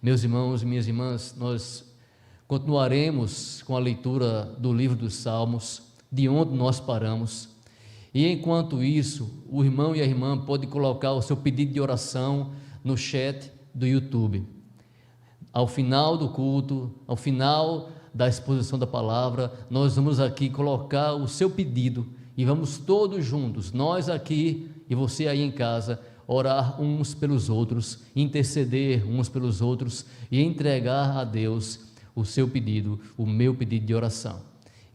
Meus irmãos e minhas irmãs, nós continuaremos com a leitura do livro dos Salmos, de onde nós paramos. E enquanto isso, o irmão e a irmã podem colocar o seu pedido de oração no chat do YouTube. Ao final do culto, ao final da exposição da palavra, nós vamos aqui colocar o seu pedido e vamos todos juntos, nós aqui e você aí em casa, orar uns pelos outros, interceder uns pelos outros e entregar a Deus o seu pedido, o meu pedido de oração.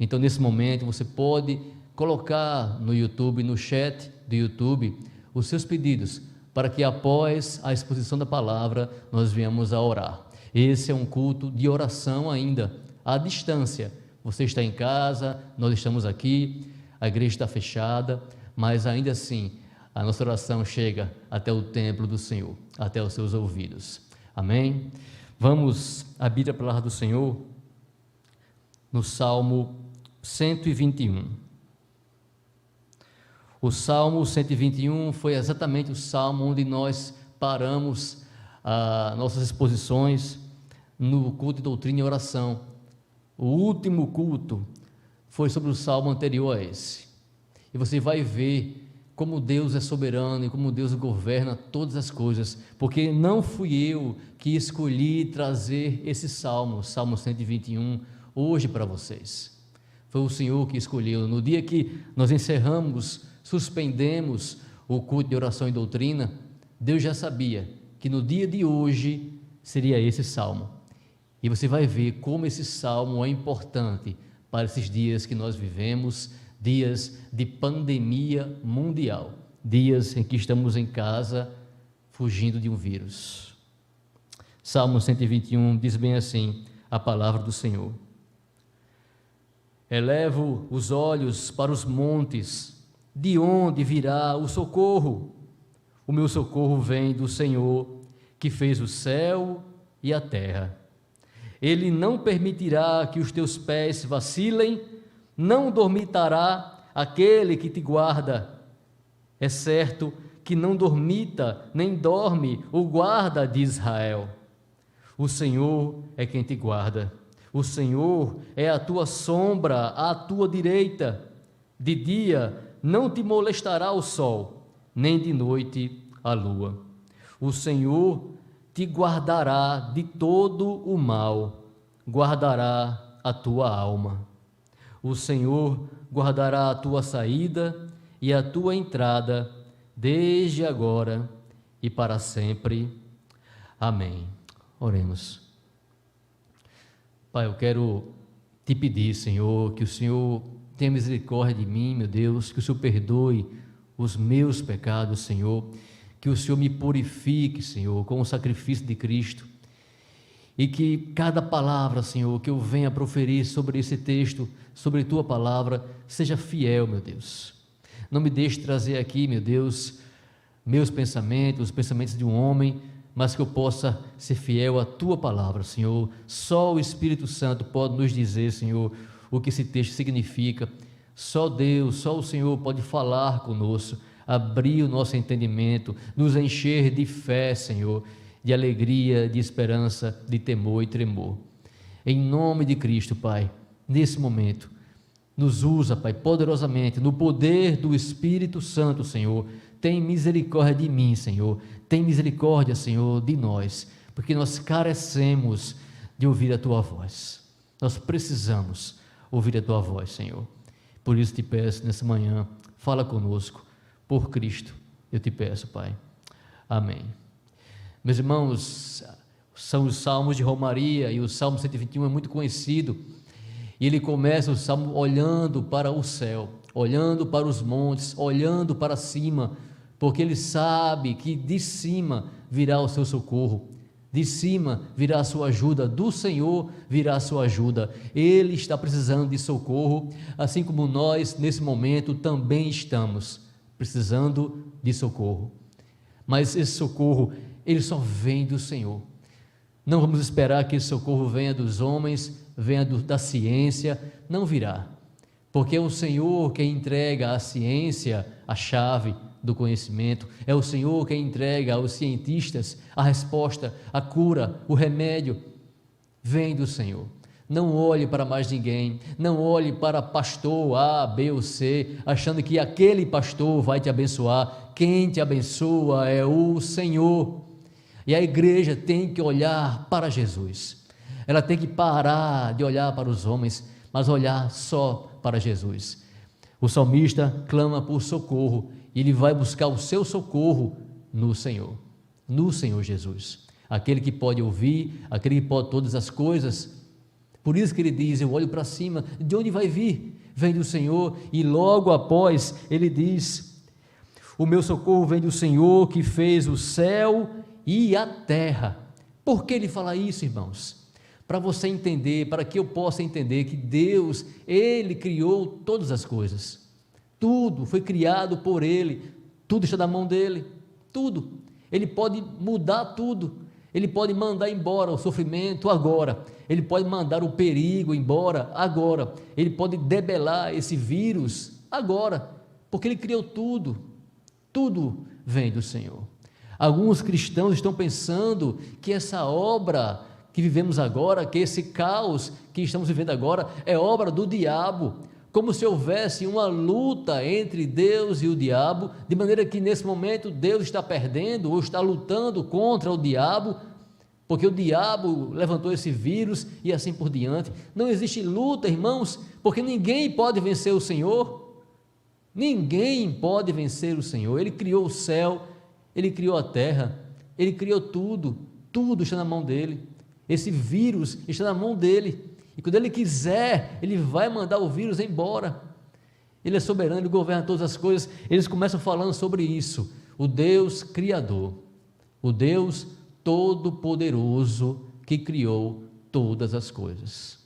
Então, nesse momento, você pode colocar no YouTube, no chat do YouTube, os seus pedidos, para que após a exposição da palavra, nós venhamos a orar. Esse é um culto de oração ainda, à distância. Você está em casa, nós estamos aqui, a igreja está fechada, mas ainda assim, a nossa oração chega até o templo do Senhor, até os seus ouvidos. Amém? Vamos abrir a palavra do Senhor no Salmo 121. O Salmo 121 foi exatamente o salmo onde nós paramos nossas exposições no culto de doutrina e oração. O último culto foi sobre o salmo anterior a esse. E você vai ver como Deus é soberano e como Deus governa todas as coisas, porque não fui eu que escolhi trazer esse salmo, o Salmo 121, hoje para vocês. Foi o Senhor que escolheu. No dia que nós suspendemos o culto de oração e doutrina, Deus já sabia que no dia de hoje seria esse salmo. E você vai ver como esse salmo é importante para esses dias que nós vivemos, dias de pandemia mundial, dias em que estamos em casa fugindo de um vírus. Salmo 121 diz bem assim a palavra do Senhor: elevo os olhos para os montes, de onde virá o socorro? O meu socorro vem do Senhor, que fez o céu e a terra. Ele não permitirá que os teus pés vacilem, não dormitará aquele que te guarda. É certo que não dormita, nem dorme o guarda de Israel. O Senhor é quem te guarda. O Senhor é a tua sombra à tua direita. De dia não te molestará o sol, nem de noite a lua. O Senhor te guardará de todo o mal, guardará a tua alma. O Senhor guardará a tua saída e a tua entrada, desde agora e para sempre. Amém. Oremos. Pai, eu quero te pedir, Senhor, que o Senhor tenha misericórdia de mim, meu Deus, que o Senhor perdoe os meus pecados, Senhor, que o Senhor me purifique, Senhor, com o sacrifício de Cristo, e que cada palavra, Senhor, que eu venha proferir sobre esse texto, sobre tua palavra, seja fiel, meu Deus. Não me deixe trazer aqui, meu Deus, meus pensamentos, os pensamentos de um homem, mas que eu possa ser fiel à tua palavra, Senhor. Só o Espírito Santo pode nos dizer, Senhor, o que esse texto significa. Só Deus, só o Senhor pode falar conosco, abrir o nosso entendimento, nos encher de fé, Senhor, de alegria, de esperança, de temor e tremor. Em nome de Cristo, Pai, nesse momento, nos usa, Pai, poderosamente, no poder do Espírito Santo, Senhor. Tem misericórdia de mim, Senhor. Tem misericórdia, Senhor, de nós, porque nós carecemos de ouvir a Tua voz. Nós precisamos ouvir a Tua voz, Senhor. Por isso te peço nessa manhã, fala conosco, por Cristo, eu te peço, Pai. Amém. Meus irmãos, são os salmos de romaria, e o Salmo 121 é muito conhecido, e ele começa o salmo olhando para o céu, olhando para os montes, olhando para cima, porque ele sabe que de cima virá o seu socorro, de cima virá a sua ajuda, do Senhor virá a sua ajuda. Ele está precisando de socorro, assim como nós nesse momento também estamos precisando de socorro, mas esse socorro, ele só vem do Senhor. Não vamos esperar que esse socorro venha dos homens, venha da ciência, não virá, porque é o Senhor quem entrega à ciência a chave do conhecimento, é o Senhor quem entrega aos cientistas a resposta, a cura, o remédio. Vem do Senhor. Não olhe para mais ninguém, não olhe para pastor A, B ou C, achando que aquele pastor vai te abençoar. Quem te abençoa é o Senhor. E a igreja tem que olhar para Jesus. Ela tem que parar de olhar para os homens, mas olhar só para Jesus. O salmista clama por socorro, e ele vai buscar o seu socorro no Senhor Jesus. Aquele que pode ouvir, aquele que pode todas as coisas. Por isso que ele diz, eu olho para cima, de onde vai vir? Vem do Senhor, e logo após ele diz, o meu socorro vem do Senhor que fez o céu e a terra. Por que ele fala isso, irmãos? Para você entender, para que eu possa entender que Deus, Ele criou todas as coisas, tudo foi criado por Ele, tudo está na mão dEle, tudo, Ele pode mudar tudo, Ele pode mandar embora o sofrimento agora, Ele pode mandar o perigo embora agora, Ele pode debelar esse vírus agora, porque Ele criou tudo, tudo vem do Senhor. Alguns cristãos estão pensando que essa obra que vivemos agora, que esse caos que estamos vivendo agora é obra do diabo, como se houvesse uma luta entre Deus e o diabo, de maneira que nesse momento Deus está perdendo ou está lutando contra o diabo, porque o diabo levantou esse vírus e assim por diante. Não existe luta, irmãos, porque ninguém pode vencer o Senhor, ninguém pode vencer o Senhor. Ele criou o céu, Ele criou a terra, Ele criou tudo, tudo está na mão dEle. Esse vírus está na mão dEle, e quando Ele quiser, Ele vai mandar o vírus embora. Ele é soberano, Ele governa todas as coisas. Eles começam falando sobre isso, o Deus Criador, o Deus Todo-Poderoso que criou todas as coisas.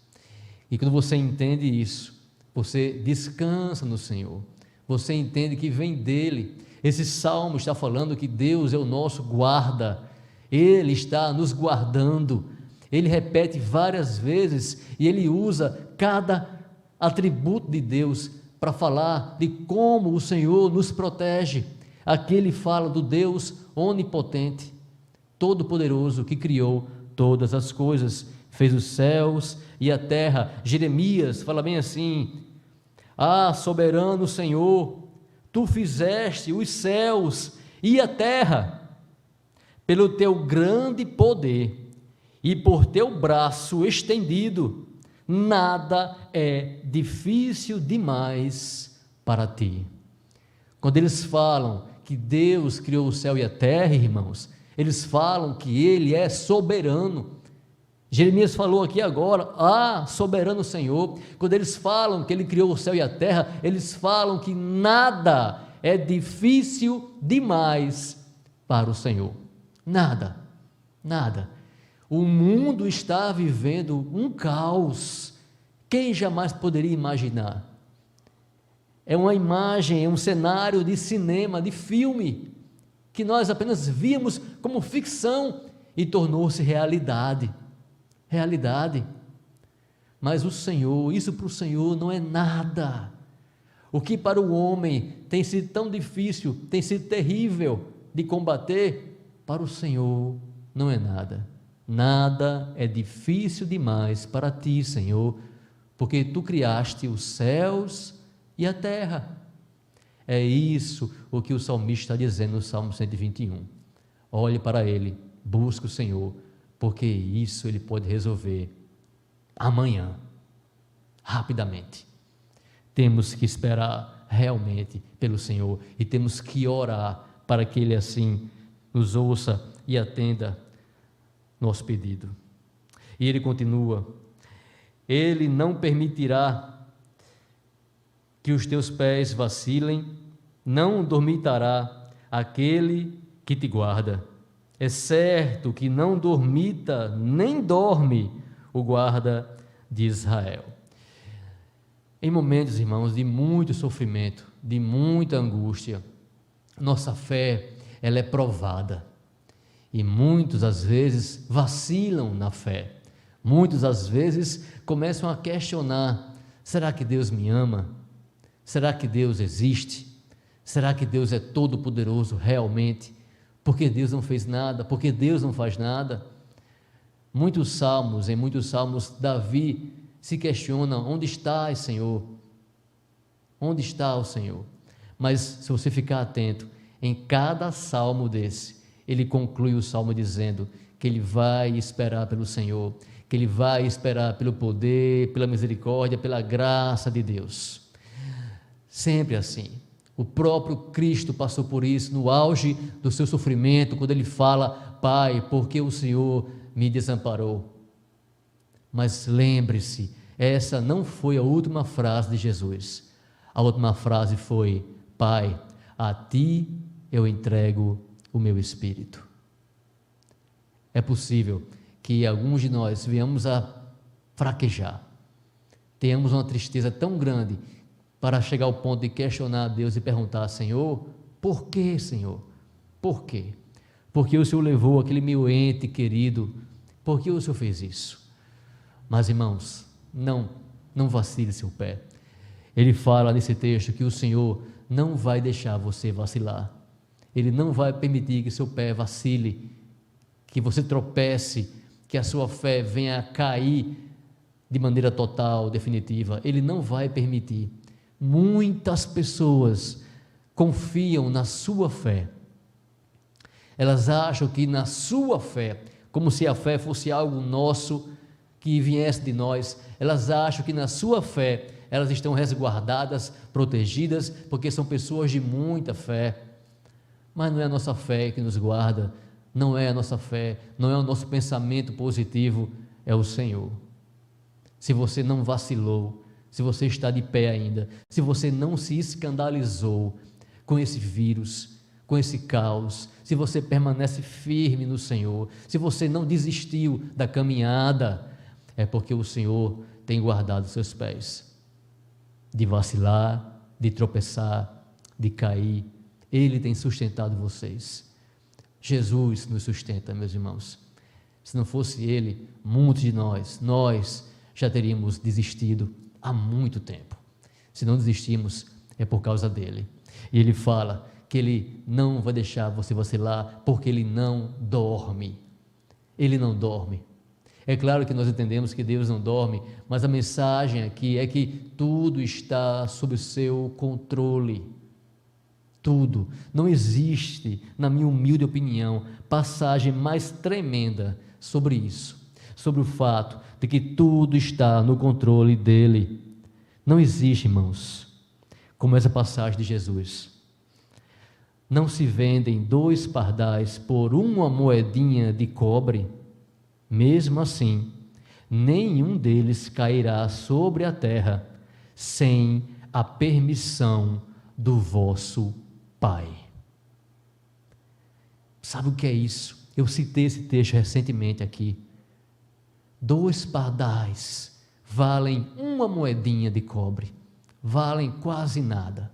E quando você entende isso, você descansa no Senhor, você entende que vem dEle. Esse salmo está falando que Deus é o nosso guarda, Ele está nos guardando. Ele repete várias vezes e ele usa cada atributo de Deus para falar de como o Senhor nos protege. Aqui ele fala do Deus onipotente, todo-poderoso, que criou todas as coisas, fez os céus e a terra. Jeremias fala bem assim, soberano Senhor, tu fizeste os céus e a terra, pelo teu grande poder, e por teu braço estendido, nada é difícil demais para ti. Quando eles falam que Deus criou o céu e a terra, irmãos, eles falam que Ele é soberano. Jeremias falou aqui agora, soberano Senhor. Quando eles falam que Ele criou o céu e a terra, eles falam que nada é difícil demais para o Senhor. Nada, nada. O mundo está vivendo um caos, quem jamais poderia imaginar? É uma imagem, é um cenário de cinema, de filme, que nós apenas víamos como ficção e tornou-se realidade, mas o Senhor, isso para o Senhor não é nada. O que para o homem tem sido tão difícil, tem sido terrível de combater, para o Senhor não é nada. Nada é difícil demais para ti, Senhor, porque tu criaste os céus e a terra. É isso o que o salmista está dizendo no Salmo 121. Olhe para ele, busque o Senhor, porque isso ele pode resolver amanhã, rapidamente. Temos que esperar realmente pelo Senhor e temos que orar para que Ele assim nos ouça e atenda nosso pedido. E ele continua, Ele não permitirá que os teus pés vacilem, não dormitará aquele que te guarda. É certo que não dormita, nem dorme o guarda de Israel. Em momentos, irmãos, de muito sofrimento, de muita angústia, nossa fé, ela é provada. E muitos, às vezes, vacilam na fé. Muitos, às vezes, começam a questionar, será que Deus me ama? Será que Deus existe? Será que Deus é todo poderoso realmente? Porque Deus não fez nada? Porque Deus não faz nada? Em muitos salmos, Davi se questiona: onde estás, Senhor? Onde está o Senhor? Mas se você ficar atento, em cada salmo desse, ele conclui o salmo dizendo que ele vai esperar pelo Senhor, que ele vai esperar pelo poder, pela misericórdia, pela graça de Deus. Sempre assim. O próprio Cristo passou por isso no auge do seu sofrimento, quando ele fala: Pai, por que o Senhor me desamparou? Mas lembre-se, essa não foi a última frase de Jesus. A última frase foi: Pai, a Ti eu entrego o meu espírito. É possível que alguns de nós venhamos a fraquejar, tenhamos uma tristeza tão grande para chegar ao ponto de questionar a Deus e perguntar: Senhor, por que, Senhor? Por quê? Porque o Senhor levou aquele meu ente querido? Por que o Senhor fez isso? Mas, irmãos, não vacile seu pé. Ele fala nesse texto que o Senhor não vai deixar você vacilar. Ele não vai permitir que seu pé vacile, que você tropece, que a sua fé venha a cair de maneira total, definitiva. Ele não vai permitir. Muitas pessoas confiam na sua fé. Elas acham que na sua fé, como se a fé fosse algo nosso, que viesse de nós, elas acham que na sua fé elas estão resguardadas, protegidas, porque são pessoas de muita fé. Mas não é a nossa fé que nos guarda, não é a nossa fé, não é o nosso pensamento positivo, é o Senhor. Se você não vacilou, se você está de pé ainda, se você não se escandalizou com esse vírus, com esse caos, se você permanece firme no Senhor, se você não desistiu da caminhada, é porque o Senhor tem guardado seus pés de vacilar, de tropeçar, de cair. Ele tem sustentado vocês. Jesus nos sustenta, meus irmãos. Se não fosse Ele, muitos de nós já teríamos desistido há muito tempo. Se não desistimos, é por causa dEle. E Ele fala que Ele não vai deixar você vacilar, porque Ele não dorme. Ele não dorme. É claro que nós entendemos que Deus não dorme, mas a mensagem aqui é que tudo está sob o seu controle. Tudo. Não existe, na minha humilde opinião, passagem mais tremenda sobre isso, sobre o fato de que tudo está no controle dEle. Não existe, irmãos, como essa passagem de Jesus. Não se vendem 2 pardais por uma moedinha de cobre? Mesmo assim, nenhum deles cairá sobre a terra sem a permissão do vosso Pai. Sabe o que é isso? Eu citei esse texto recentemente aqui. 2 pardais valem uma moedinha de cobre, valem quase nada.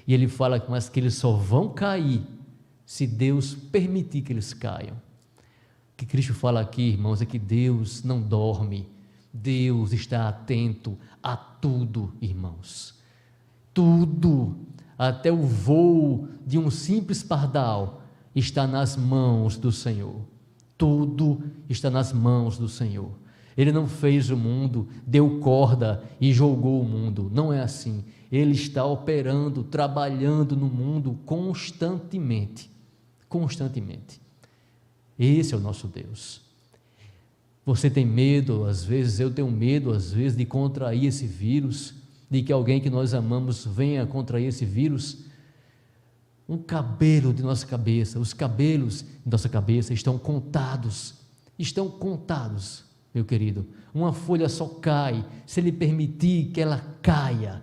E ele fala, mas que eles só vão cair se Deus permitir que eles caiam. O que Cristo fala aqui, irmãos, é que Deus não dorme, Deus está atento a tudo, irmãos. Tudo, até o voo de um simples pardal, está nas mãos do Senhor. Tudo está nas mãos do Senhor. Ele não fez o mundo, deu corda e jogou o mundo. Não é assim. Ele está operando, trabalhando no mundo constantemente. Constantemente. Esse é o nosso Deus. Você tem medo, às vezes, eu tenho medo, às vezes, de contrair esse vírus, de que alguém que nós amamos venha contrair esse vírus. Um cabelo de nossa cabeça, os cabelos de nossa cabeça estão contados, meu querido. Uma folha só cai se Ele permitir que ela caia.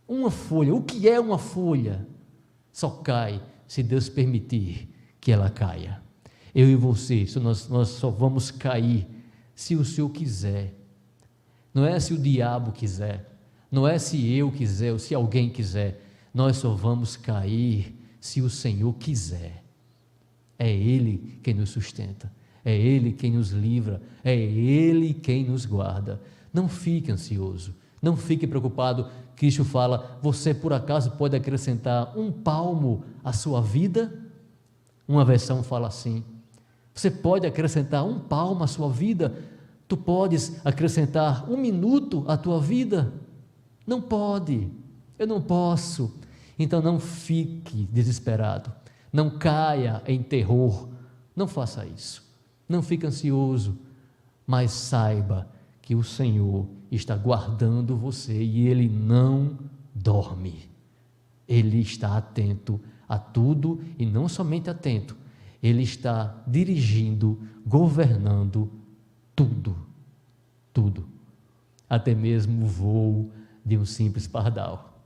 Uma folha, o que é uma folha? Só cai se Deus permitir que ela caia. Eu e você, nós só vamos cair se o Senhor quiser. Não é se o diabo quiser, não é se eu quiser ou se alguém quiser. Nós só vamos cair se o Senhor quiser. É Ele quem nos sustenta, é Ele quem nos livra, é Ele quem nos guarda. Não fique ansioso, Não fique preocupado. Cristo fala: você por acaso pode acrescentar um palmo à sua vida? Uma versão fala assim: você pode acrescentar um palmo à sua vida? Tu podes acrescentar um minuto à tua vida? Não pode, eu não posso. Então não fique desesperado, não caia em terror, não faça isso, não fique ansioso, mas saiba que o Senhor está guardando você e Ele não dorme. Ele está atento a tudo e não somente atento, Ele está dirigindo, governando tudo, tudo, até mesmo o voo de um simples pardal,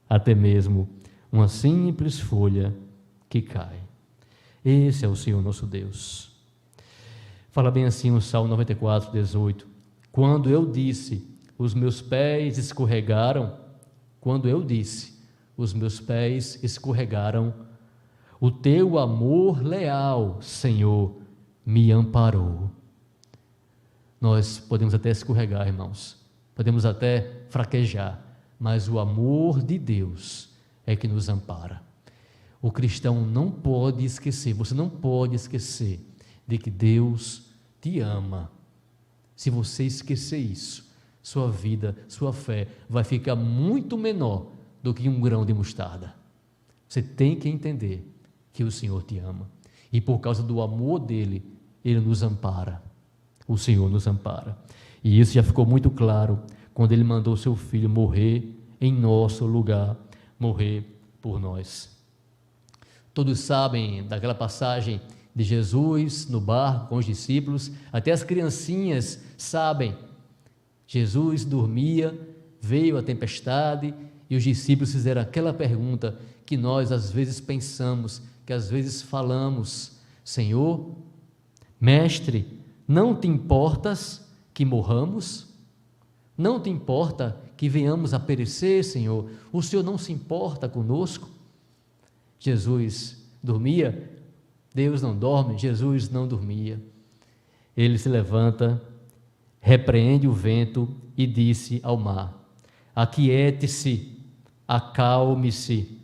até mesmo uma simples folha que cai. Esse é o Senhor nosso Deus. Fala bem assim o Salmo 94, 18: quando eu disse, os meus pés escorregaram, quando eu disse, os meus pés escorregaram, o teu amor leal, Senhor, me amparou. Nós podemos até escorregar, irmãos, podemos até fraquejar, mas o amor de Deus é que nos ampara. O cristão não pode esquecer, você não pode esquecer de que Deus te ama. Se você esquecer isso, sua vida, sua fé vai ficar muito menor do que um grão de mostarda. Você tem que entender que o Senhor te ama, e por causa do amor dele, ele nos ampara. O Senhor nos ampara, e isso já ficou muito claro quando ele mandou seu filho morrer em nosso lugar, morrer por nós. Todos sabem daquela passagem de Jesus no barco com os discípulos, até as criancinhas sabem. Jesus dormia, veio a tempestade e os discípulos fizeram aquela pergunta que nós às vezes pensamos, que às vezes falamos: Senhor, Mestre, não te importas que morramos? Não te importa que venhamos a perecer, Senhor? O Senhor não se importa conosco? Jesus dormia? Deus não dorme? Jesus não dormia. Ele se levanta, repreende o vento e disse ao mar: aquiete-se, acalme-se.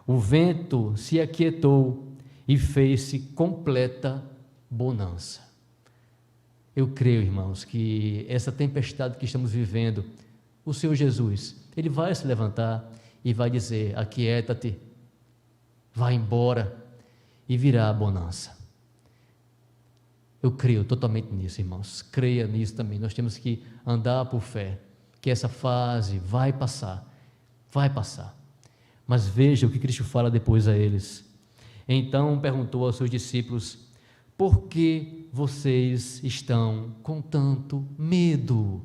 O vento se aquietou e fez-se completa bonança. Eu creio, irmãos, que essa tempestade que estamos vivendo, o Senhor Jesus, Ele vai se levantar e vai dizer: aquieta-te, vai embora, e virá a bonança. Eu creio totalmente nisso, irmãos, creia nisso também. Nós temos que andar por fé, que essa fase vai passar, mas veja o que Cristo fala depois a eles. Então perguntou aos seus discípulos: por que vocês estão com tanto medo?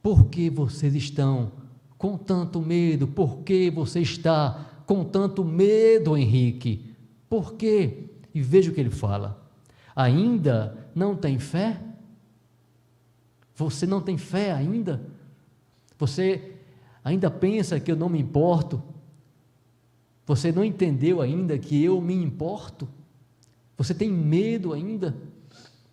Por que vocês estão com tanto medo? Por que você está com tanto medo, Henrique? Por quê? E veja o que ele fala: ainda não tem fé? Você não tem fé ainda? Você ainda pensa que eu não me importo? Você não entendeu ainda que eu me importo? Você tem medo ainda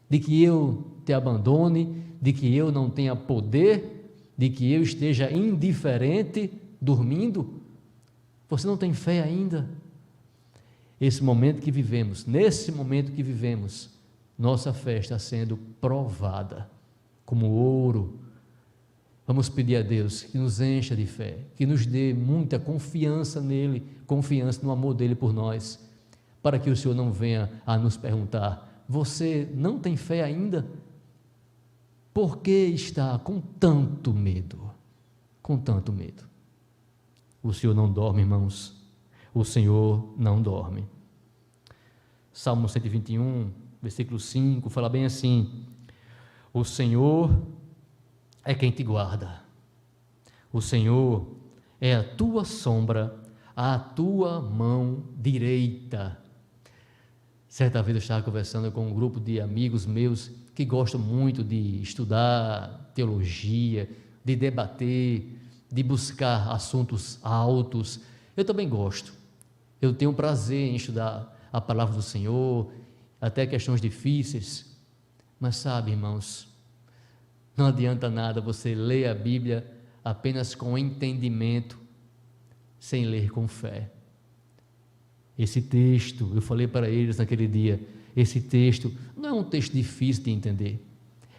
de que eu te abandone, de que eu não tenha poder, de que eu esteja indiferente, dormindo? Você não tem fé ainda? Esse momento que vivemos, nesse momento que vivemos, nossa fé está sendo provada como ouro. Vamos pedir a Deus que nos encha de fé, que nos dê muita confiança nele, confiança no amor dele por nós, para que o Senhor não venha a nos perguntar: você não tem fé ainda? Por que está com tanto medo? Com tanto medo. O Senhor não dorme, irmãos. O Senhor não dorme. Salmo 121, versículo 5, fala bem assim: o Senhor é quem te guarda. O Senhor é a tua sombra, a tua mão direita. Certa vez eu estava conversando com um grupo de amigos meus que gostam muito de estudar teologia, de debater, de buscar assuntos altos. Eu também gosto. Eu tenho prazer em estudar a palavra do Senhor, até questões difíceis. Mas sabe, irmãos, não adianta nada você ler a Bíblia apenas com entendimento, sem ler com fé. Esse texto, eu falei para eles naquele dia, esse texto não é um texto difícil de entender,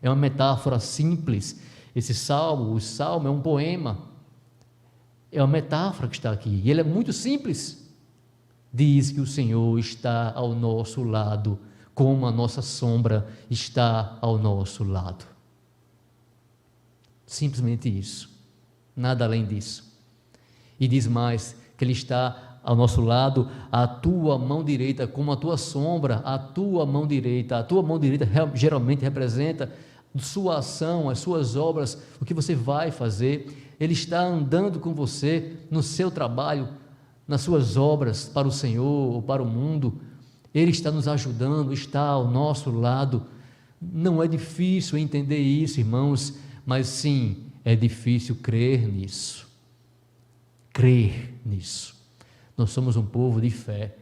é uma metáfora simples. Esse salmo, o salmo é um poema, é uma metáfora que está aqui, e ele é muito simples. Diz que o Senhor está ao nosso lado, como a nossa sombra está ao nosso lado. Simplesmente isso, nada além disso. E diz mais, que Ele está ao nosso lado, a tua mão direita, como a tua sombra, a tua mão direita geralmente representa sua ação, as suas obras, o que você vai fazer. Ele está andando com você no seu trabalho, nas suas obras para o Senhor ou para o mundo. Ele está nos ajudando, está ao nosso lado. Não é difícil entender isso, irmãos, mas sim, é difícil crer nisso. Crer nisso. Nós somos um povo de fé,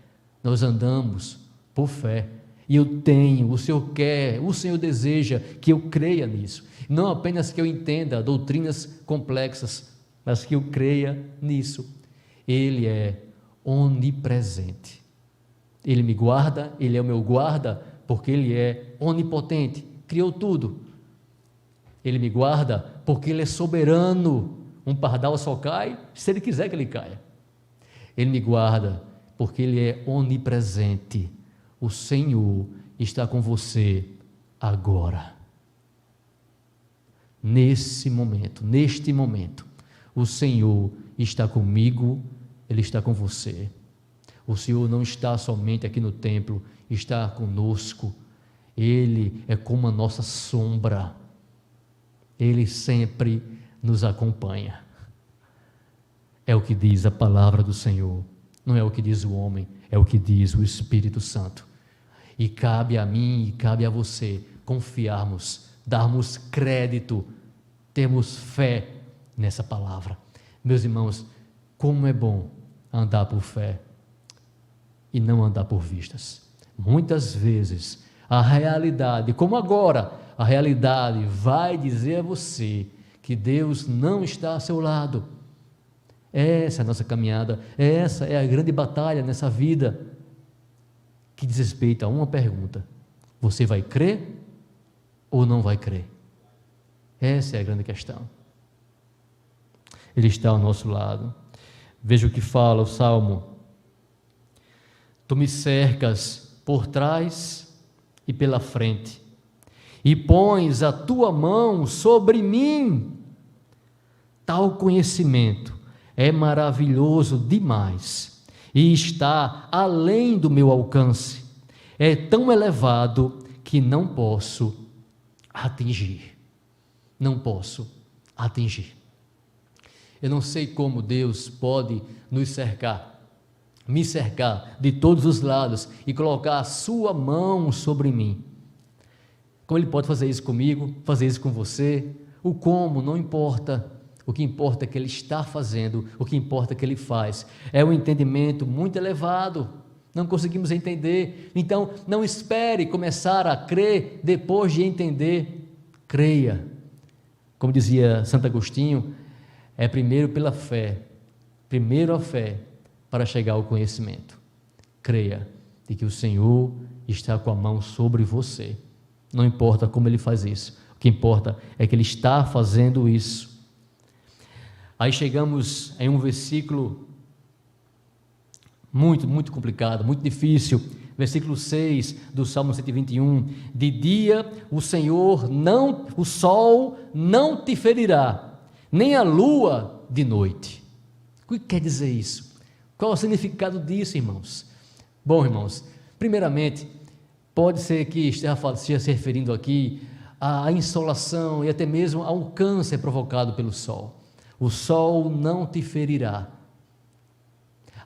nós andamos por fé, e eu tenho, o Senhor quer, o Senhor deseja que eu creia nisso, não apenas que eu entenda doutrinas complexas, mas que eu creia nisso. Ele é onipresente, Ele me guarda, Ele é o meu guarda, porque Ele é onipotente, criou tudo. Ele me guarda porque Ele é soberano. Um pardal só cai se Ele quiser que ele caia. Ele me guarda porque Ele é onipresente. O Senhor está com você agora. Nesse momento, neste momento, o Senhor está comigo, Ele está com você. O Senhor não está somente aqui no templo, está conosco. Ele é como a nossa sombra. Ele sempre nos acompanha. É o que diz a palavra do Senhor, não é o que diz o homem, é o que diz o Espírito Santo. E cabe a mim e cabe a você confiarmos, darmos crédito, termos fé nessa palavra. Meus irmãos, como é bom andar por fé e não andar por vistas. Muitas vezes a realidade, como agora, a realidade vai dizer a você que Deus não está ao seu lado. Essa é a nossa caminhada, essa é a grande batalha nessa vida, que diz respeito a uma pergunta: você vai crer ou não vai crer? Essa é a grande questão. Ele está ao nosso lado. Veja o que fala o Salmo: tu me cercas por trás e pela frente, e pões a tua mão sobre mim. Tal conhecimento é maravilhoso demais e está além do meu alcance. É tão elevado que não posso atingir. Não posso atingir. Eu não sei como Deus pode nos cercar, me cercar de todos os lados e colocar a sua mão sobre mim. Como Ele pode fazer isso comigo, fazer isso com você? O como não importa. O que importa é que Ele está fazendo, o que importa é que Ele faz. É um entendimento muito elevado, não conseguimos entender. Então, não espere começar a crer depois de entender. Creia. Como dizia Santo Agostinho, é primeiro pela fé, primeiro a fé, para chegar ao conhecimento. Creia de que o Senhor está com a mão sobre você. Não importa como Ele faz isso, o que importa é que Ele está fazendo isso. Aí chegamos em um versículo muito complicado, muito difícil, versículo 6 do Salmo 121, de dia o sol não te ferirá, nem a lua de noite. O que quer dizer isso? Qual é o significado disso, irmãos? Bom, irmãos, primeiramente, pode ser que esteja se referindo aqui à insolação e até mesmo ao câncer provocado pelo sol. O sol não te ferirá.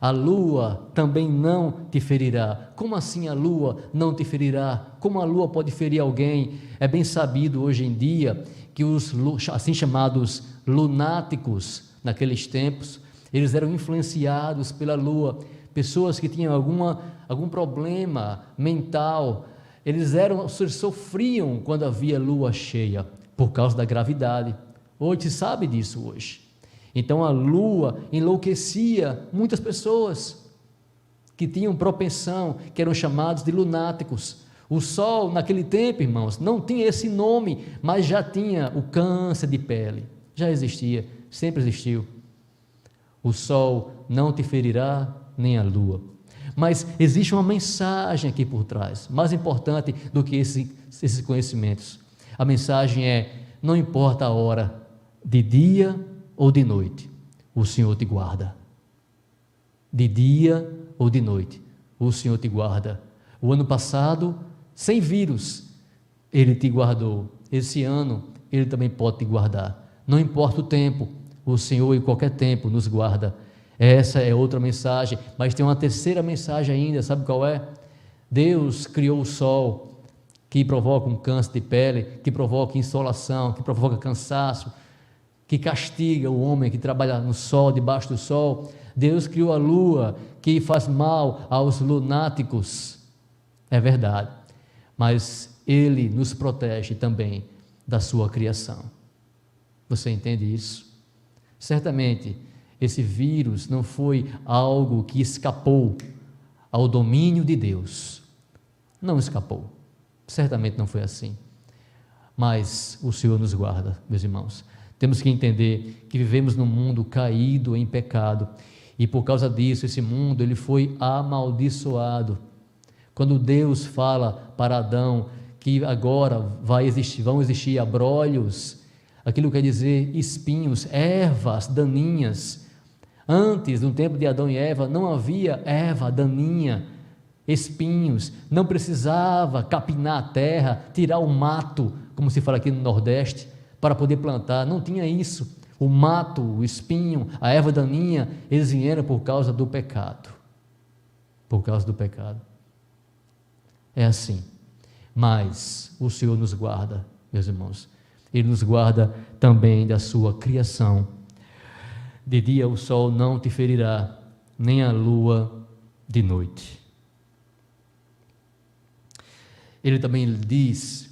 A lua também não te ferirá. Como assim a lua não te ferirá? Como a lua pode ferir alguém? É bem sabido hoje em dia que os assim chamados lunáticos, naqueles tempos, eles eram influenciados pela lua. Pessoas que tinham algum problema mental, eles sofriam quando havia lua cheia, por causa da gravidade. Hoje se sabe disso hoje. Então a lua enlouquecia muitas pessoas que tinham propensão, que eram chamados de lunáticos. O sol, naquele tempo, irmãos, não tinha esse nome, mas já tinha o câncer de pele. Já existia, sempre existiu. O sol não te ferirá, nem a lua. Mas existe uma mensagem aqui por trás, mais importante do que esses conhecimentos. A mensagem é: não importa a hora, de dia ou de noite, o Senhor te guarda. De dia ou de noite, o Senhor te guarda. O ano passado, sem vírus, Ele te guardou. Esse ano, Ele também pode te guardar. Não importa o tempo, o Senhor em qualquer tempo nos guarda. Essa é outra mensagem, mas tem uma terceira mensagem ainda, sabe qual é? Deus criou o sol, que provoca um câncer de pele, que provoca insolação, que provoca cansaço, que castiga o homem que trabalha no sol, debaixo do sol. Deus criou a lua, que faz mal aos lunáticos. É verdade, mas Ele nos protege também da sua criação. Você entende isso? Certamente, esse vírus não foi algo que escapou ao domínio de Deus. Não escapou. Certamente não foi assim. Mas o Senhor nos guarda, meus irmãos. Temos que entender que vivemos num mundo caído em pecado. E por causa disso, esse mundo ele foi amaldiçoado. Quando Deus fala para Adão que agora vão existir abrolhos, aquilo quer dizer espinhos, ervas daninhas. Antes, no tempo de Adão e Eva, não havia erva daninha, espinhos, não precisava capinar a terra, tirar o mato, como se fala aqui no Nordeste, para poder plantar, não tinha isso. O mato, o espinho, a erva daninha, eles vieram por causa do pecado. Por causa do pecado. É assim. Mas o Senhor nos guarda, meus irmãos. Ele nos guarda também da sua criação. De dia o sol não te ferirá, nem a lua de noite. Ele também diz,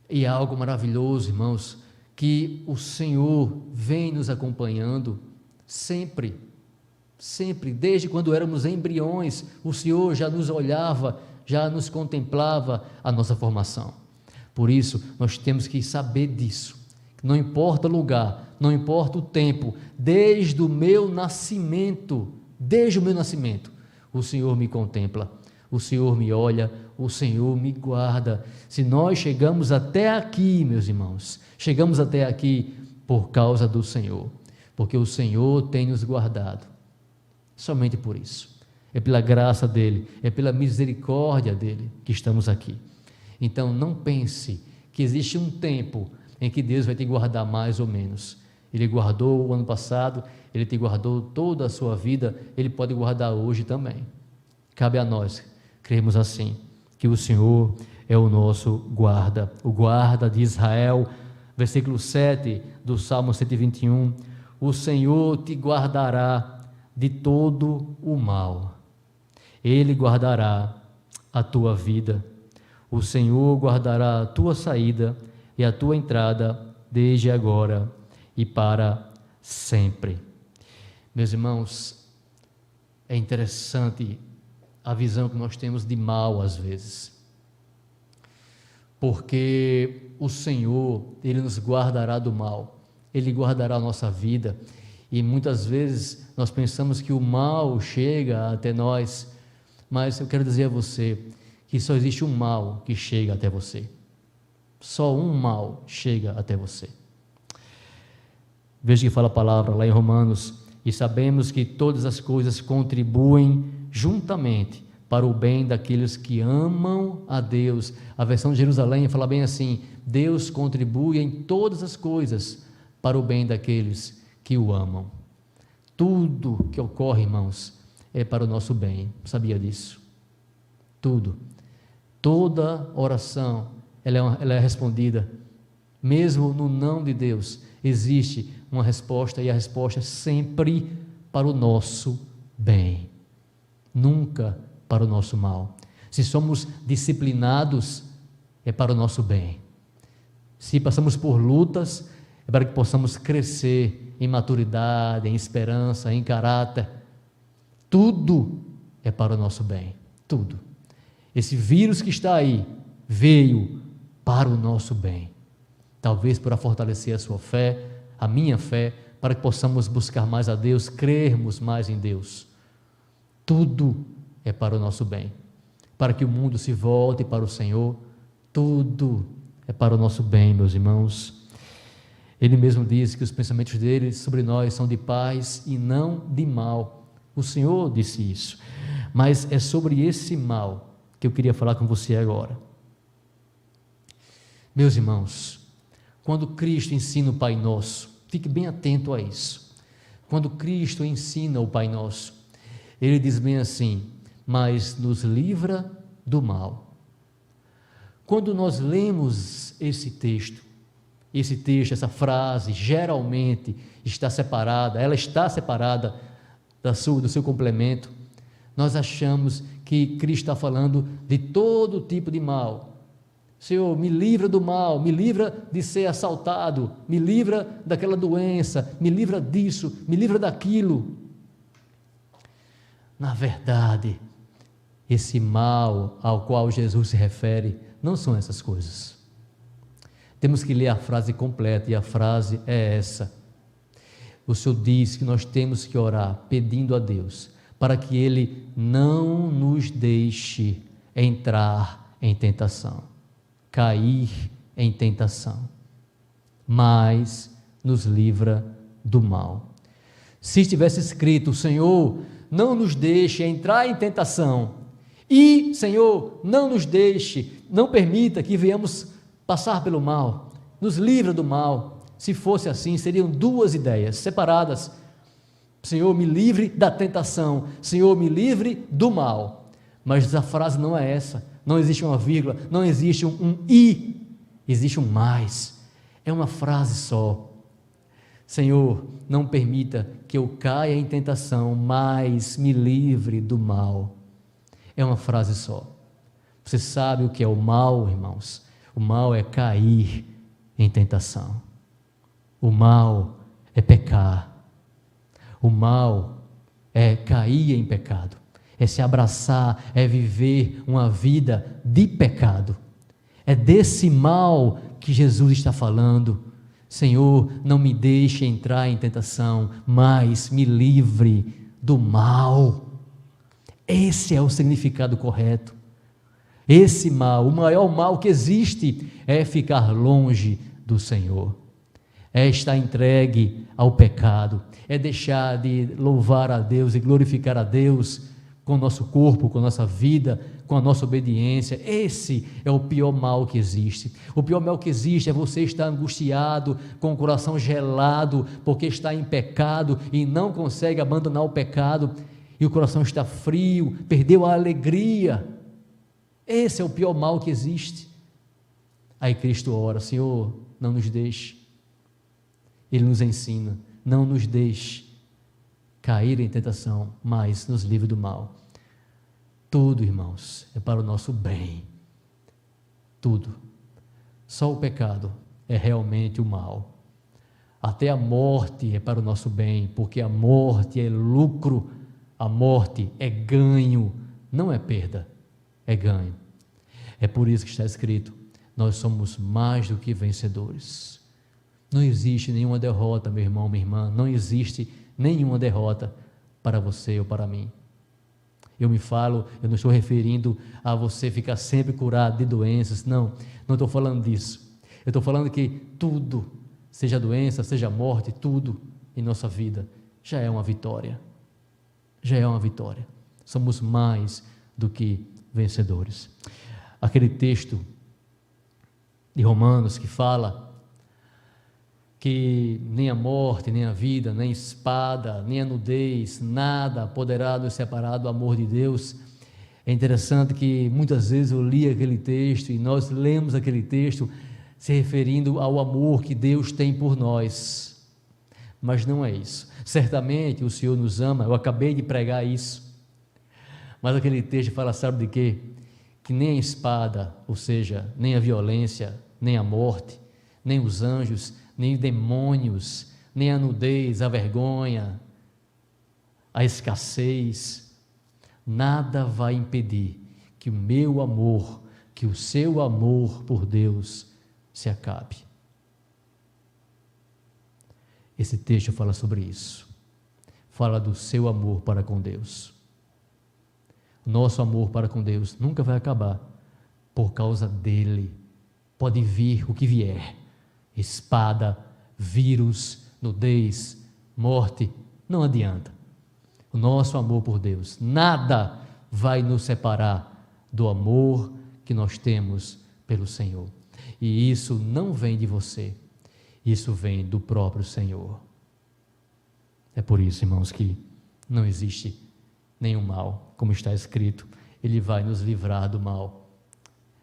e é algo maravilhoso, irmãos, que o Senhor vem nos acompanhando sempre, sempre, desde quando éramos embriões, o Senhor já nos olhava, já nos contemplava a nossa formação. Por isso, nós temos que saber disso. Não importa o lugar, não importa o tempo, desde o meu nascimento, o Senhor me contempla, o Senhor me olha, o Senhor me guarda. Se nós chegamos até aqui, meus irmãos, chegamos até aqui por causa do Senhor, porque o Senhor tem nos guardado, somente por isso. É pela graça dEle, é pela misericórdia dEle que estamos aqui. Então não pense que existe um tempo em que Deus vai te guardar mais ou menos. Ele guardou o ano passado, Ele te guardou toda a sua vida, Ele pode guardar hoje também. Cabe a nós crermos assim, que o Senhor é o nosso guarda, o guarda de Israel. Versículo 7 do Salmo 121, o Senhor te guardará de todo o mal. Ele guardará a tua vida. O Senhor guardará a tua saída e a tua entrada desde agora e para sempre. Meus irmãos, é interessante a visão que nós temos de mal às vezes, porque o Senhor, Ele nos guardará do mal, Ele guardará a nossa vida, e muitas vezes nós pensamos que o mal chega até nós, mas eu quero dizer a você que só existe um mal que chega até você, só um mal chega até você. Veja que fala a palavra lá em Romanos, e sabemos que todas as coisas contribuem juntamente para o bem daqueles que amam a Deus. A versão de Jerusalém fala bem assim: Deus contribui em todas as coisas para o bem daqueles que o amam. Tudo que ocorre, irmãos, é para o nosso bem. Sabia disso? Tudo. Toda oração, ela é respondida. Mesmo no não de Deus, existe uma resposta, e a resposta é sempre para o nosso bem. Nunca para o nosso mal. Se somos disciplinados, é para o nosso bem. Se passamos por lutas, é para que possamos crescer em maturidade, em esperança, em caráter. Tudo é para o nosso bem, tudo. Esse vírus que está aí veio para o nosso bem, talvez para fortalecer a sua fé, a minha fé, para que possamos buscar mais a Deus, crermos mais em Deus. Tudo é para o nosso bem, para que o mundo se volte para o Senhor. Tudo é para o nosso bem, meus irmãos. Ele mesmo diz que os pensamentos dele sobre nós são de paz e não de mal. O Senhor disse isso, mas é sobre esse mal que eu queria falar com você agora. Meus irmãos, quando Cristo ensina o Pai Nosso, fique bem atento a isso. Quando Cristo ensina o Pai Nosso, ele diz bem assim: mas nos livra do mal. Quando nós lemos esse texto, essa frase, geralmente está separada, ela está separada do seu complemento, nós achamos que Cristo está falando de todo tipo de mal. Senhor, me livra do mal, me livra de ser assaltado, me livra daquela doença, me livra disso, me livra daquilo. Na verdade, esse mal ao qual Jesus se refere não são essas coisas. Temos que ler a frase completa, e a frase é essa. O Senhor diz que nós temos que orar pedindo a Deus para que Ele não nos deixe entrar em tentação, cair em tentação, mas nos livra do mal. Se estivesse escrito: Senhor, não nos deixe entrar em tentação, e Senhor, não nos deixe, não permita que venhamos passar pelo mal, nos livra do mal. Se fosse assim, seriam duas ideias separadas: Senhor, me livre da tentação, Senhor, me livre do mal. Mas a frase não é essa, não existe uma vírgula, não existe um i, existe um mais, é uma frase só. Senhor, não permita que eu caia em tentação, mas me livre do mal. É uma frase só. Você sabe o que é o mal, irmãos? O mal é cair em tentação. O mal é pecar. O mal é cair em pecado. É se abraçar, é viver uma vida de pecado. É desse mal que Jesus está falando. Senhor, não me deixe entrar em tentação, mas me livre do mal. Esse é o significado correto. Esse mal, o maior mal que existe, é ficar longe do Senhor, é estar entregue ao pecado, é deixar de louvar a Deus e glorificar a Deus com o nosso corpo, com a nossa vida, com a nossa obediência. Esse é o pior mal que existe. O pior mal que existe é você estar angustiado, com o coração gelado, porque está em pecado e não consegue abandonar o pecado, e o coração está frio, perdeu a alegria. Esse é o pior mal que existe. Aí Cristo ora: Senhor, não nos deixe. Ele nos ensina: não nos deixe cair em tentação, mas nos livre do mal. Tudo, irmãos, é para o nosso bem. Tudo. Só o pecado é realmente o mal. Até a morte é para o nosso bem, porque a morte é lucro, a morte é ganho, não é perda, é ganho. É por isso que está escrito: nós somos mais do que vencedores. Não existe nenhuma derrota, meu irmão, minha irmã, não existe nenhuma derrota para você ou para mim. Eu não estou referindo a você ficar sempre curado de doenças, não estou falando disso. Eu estou falando que tudo, seja doença, seja morte, tudo em nossa vida já é uma vitória. Já é uma vitória. Somos mais do que vencedores. Aquele texto de Romanos que fala que nem a morte, nem a vida, nem a espada, nem a nudez, nada poderá nos separar do amor de Deus. É interessante que muitas vezes eu li aquele texto e nós lemos aquele texto se referindo ao amor que Deus tem por nós, mas não é isso. Certamente o Senhor nos ama, eu acabei de pregar isso, mas aquele texto fala, sabe de quê? Que nem a espada, ou seja, nem a violência, nem a morte, nem os anjos, nem demônios, nem a nudez, a vergonha, a escassez, nada vai impedir que o meu amor, que o seu amor por Deus se acabe. Esse texto fala sobre isso. Fala do seu amor para com Deus. Nosso amor para com Deus nunca vai acabar por causa dele. Pode vir o que vier, espada, vírus, nudez, morte, não adianta. O nosso amor por Deus, nada vai nos separar do amor que nós temos pelo Senhor. E isso não vem de você, isso vem do próprio Senhor. É por isso, irmãos, que não existe nenhum mal, como está escrito, Ele vai nos livrar do mal.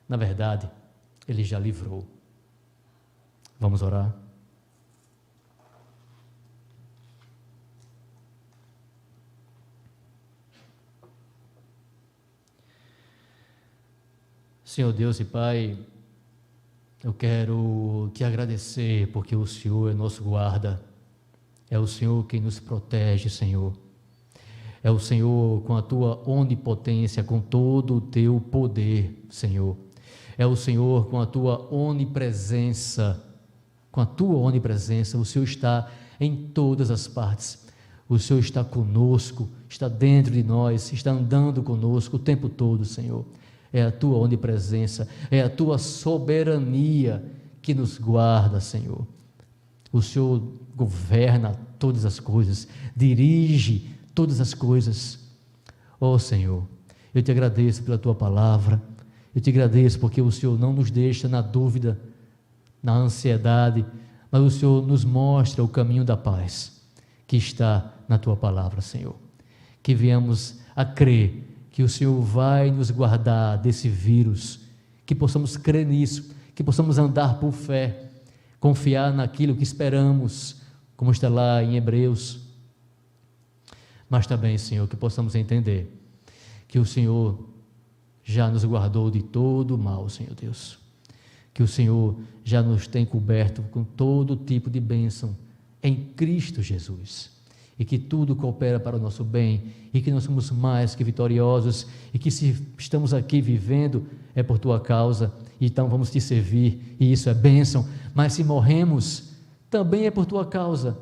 Na verdade, Ele já livrou. Vamos orar? Senhor Deus e Pai, eu quero te agradecer porque o Senhor é nosso guarda, é o Senhor quem nos protege, Senhor. É o Senhor com a tua onipotência, com todo o teu poder, Senhor. É o Senhor com a tua onipresença, o Senhor está em todas as partes. O Senhor está conosco, está dentro de nós, está andando conosco o tempo todo, Senhor. É a tua onipresença, é a tua soberania que nos guarda, Senhor. O Senhor governa todas as coisas, dirige todas as coisas. Ó Senhor, eu te agradeço pela tua palavra, eu te agradeço porque o Senhor não nos deixa na dúvida, na ansiedade, mas o Senhor nos mostra o caminho da paz que está na tua palavra, Senhor. Que venhamos a crer que o Senhor vai nos guardar desse vírus, que possamos crer nisso, que possamos andar por fé, confiar naquilo que esperamos, como está lá em Hebreus. Mas também, Senhor, que possamos entender que o Senhor já nos guardou de todo o mal, Senhor Deus. Que o Senhor já nos tem coberto com todo tipo de bênção em Cristo Jesus. E que tudo coopera para o nosso bem, e que nós somos mais que vitoriosos, e que se estamos aqui vivendo, é por tua causa, então vamos te servir, e isso é bênção, mas se morremos, também é por tua causa,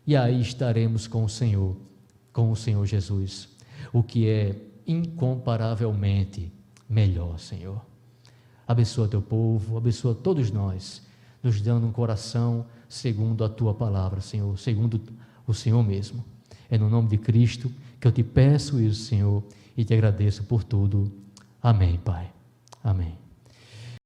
e aí estaremos com o Senhor Jesus, o que é incomparavelmente melhor, Senhor. Abençoa teu povo, abençoa todos nós, nos dando um coração segundo a tua palavra, Senhor, segundo o Senhor mesmo. É no nome de Cristo que eu te peço isso, Senhor, e te agradeço por tudo. Amém, Pai. Amém.